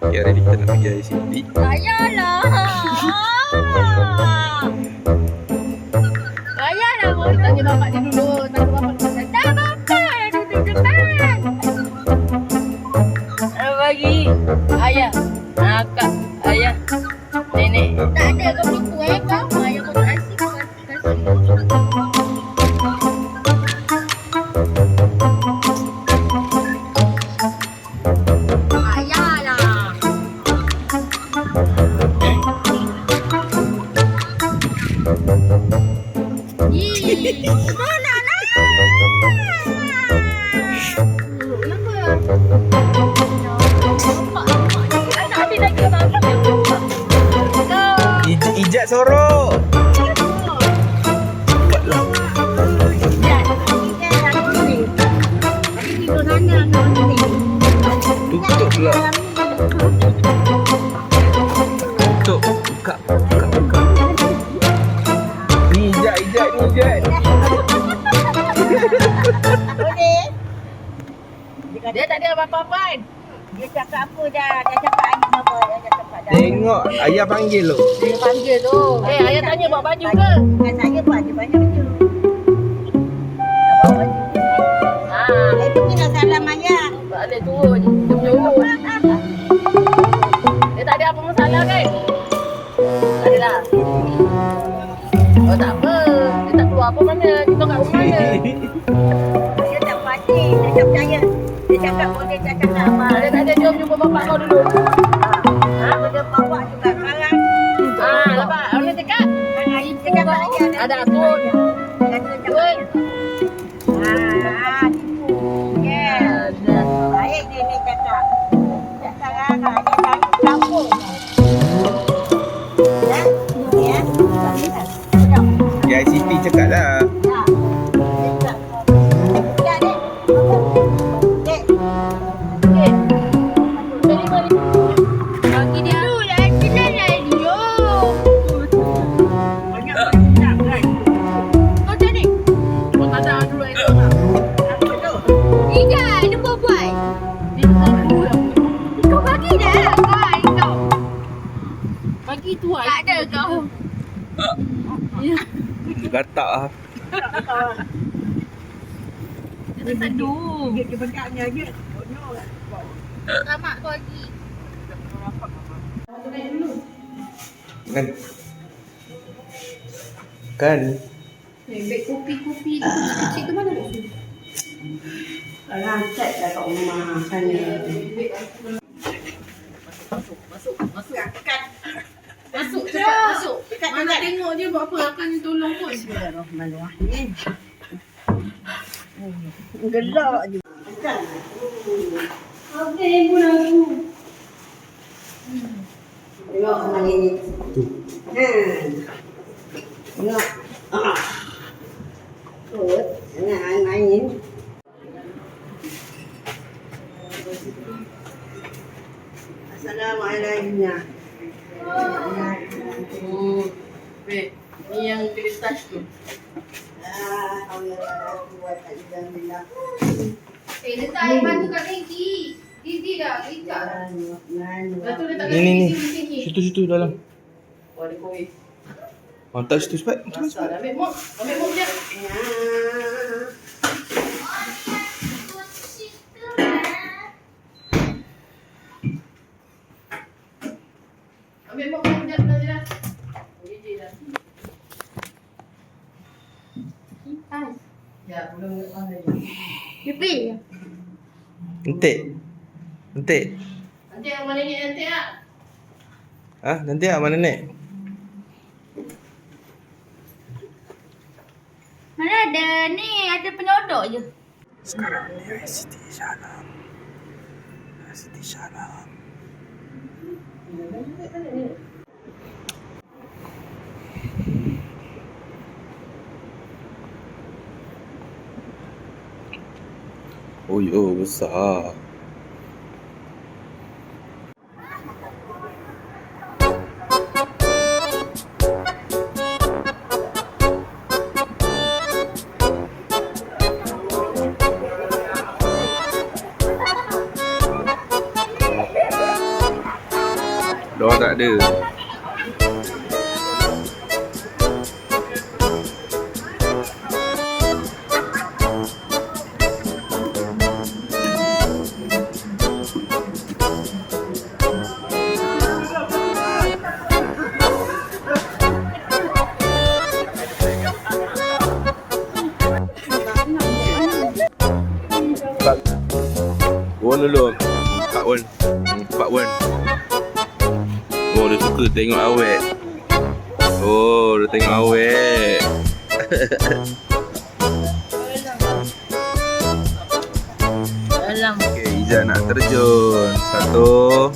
Okay, hari ni kita nak pergi ICT. Payahlah. Payahlah orang tanya bapak dia dulu. Tanya bapak dia. Tak bapak duduk depan. Bagi ayah, akak, ayah, nenek. Tak ada kau tipu kau. Ayah kau tak asyik kau Ijat sorok. Cepatlah. Tutup pula. Tutup. Buka. Ni ijat. boleh. Dia tak ada apa-apa. Dia cakap apa dah. Dia cakap ayah apa. Dia cakap dah. Tengok ayah panggil tu. Dia panggil tu. Ayah tanya bawa baju ke? Saya buat dia banyak baju. Bawa baju. Dia pergi nak salam ayah. Tak ada turun. Dia menyuruh. Dia tak ada apa masalah kan? Tak ada lah. Oh tak apa. Dia tak keluar apa mana. Kita kat rumah mana. Dia tak pasti. Dia tak percaya. Dia cakap boleh cakap sama. Dia tak ada jom jumpa bapak kau dulu. Dia bawa juga sekarang. Lepas. Boleh cakap? Dia cakap ayah. Ada atur. Turun. Yes. Baik dia cakap. Tak sekarang. Dia tak campur. Ya? Ya ICT cakap lah. Tak ada kau. Gatak lah. Dia teduh. Dia bengkaknya je. Selamat kau lagi. Kan? Beg kopi-kopi kecil tu mana tu? Alah, set dah kat rumah sana. Masuk. Masuk cepat masuk. Mana tengok je buat apa akan tolong pun. Bismillahirrahmanirrahim. Gelak je. Okey, pun aku. Tengok sama ni. Tengok. Jangan main. Assalamualaikum. Weh, ni yang kena touch tu. Letak air batu kat tangki. Easy dah, kejap dah. Lepas tu letak kat Ni. tangki. Situ dalam. Oh, ada kowe. Touch tu cepat. Masak. Ambil mop je. Ambil mop je dah. Boleh dah. Kipas. Ya, belum lepas lagi. Pipi. Entik. Nanti yang mana ni nanti ah. Nanti mana nek? Mana ada ni, ada penyodok je. Sekarang ni ICT Syalam. Oh yo, besar. Diorang tak ada. Wan dulu. Pak Wan. Pak Wan. Oh, dia suka tengok awet. Oh, dia tengok awet. Dalam. Okay, Izzat nak terjun. 1 2.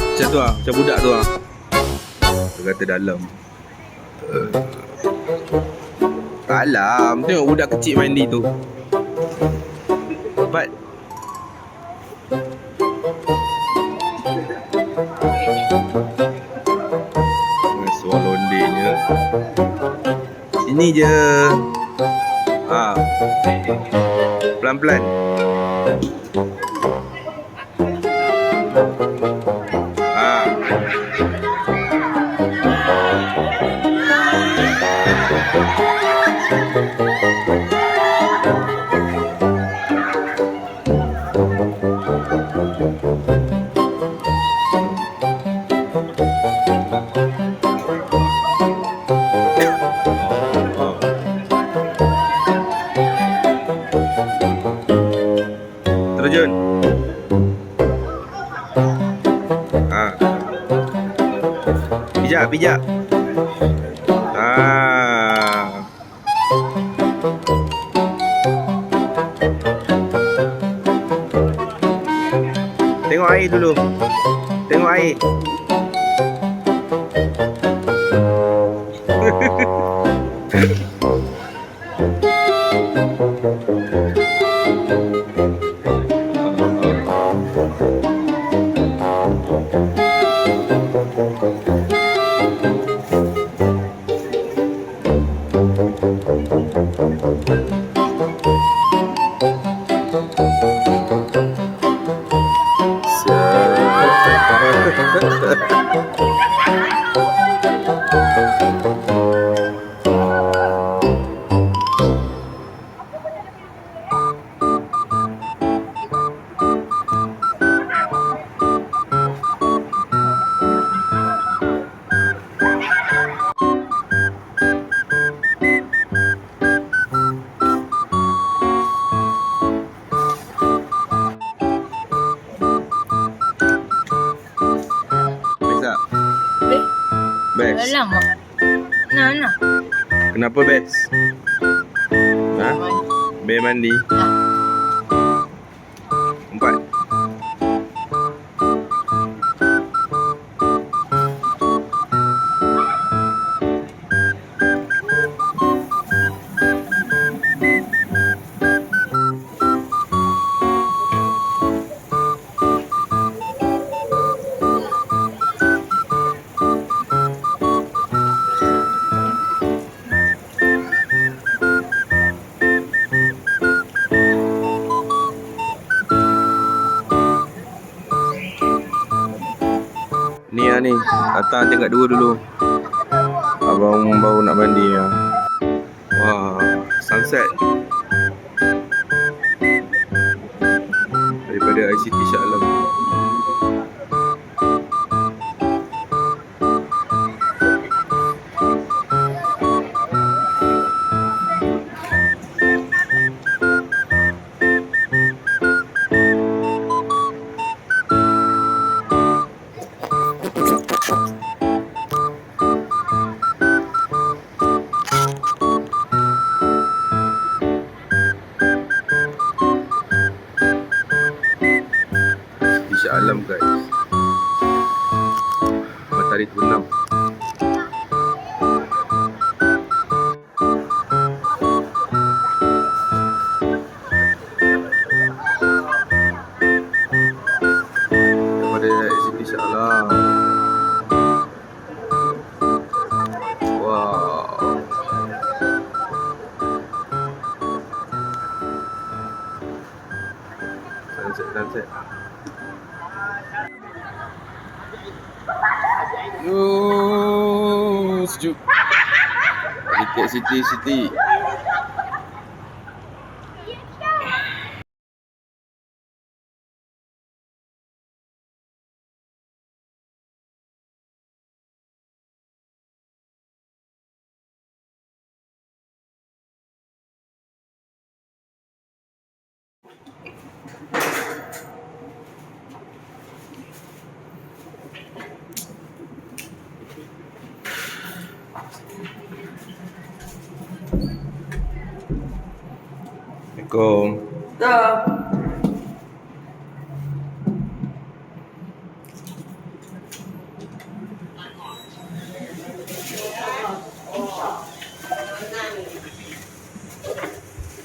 Macam tu lah. Macam budak tu lah. Dia kata dalam. Dalam. Tengok budak kecil mandi tu. Cepat. Suara londenya. Sini je. Ha. Pelan-pelan. Ha. Terjun. Ha. Pijak, pijak. Ha. Tengok air dulu. Tengok air. Best. Dalam. Nah. Kenapa best? Ha? Best mandi. 4. Ni lah ni. Datang tingkat 2 dulu. Abang baru nak mandi lah. Wah, sunset. Daripada ICT Shah Alam. Shah Alam guys. Matahari terbenam. Daripada ICT Shah Alam. Wow. Sunset. Oh, sejuk. Siti. Assalamualaikum.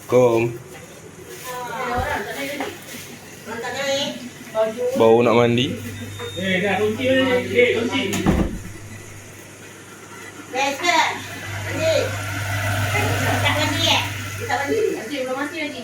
Assalamualaikum. Bau nak mandi. Biasa. Ni. Tak mandi eh? Tak mandi. Belum mandi lagi.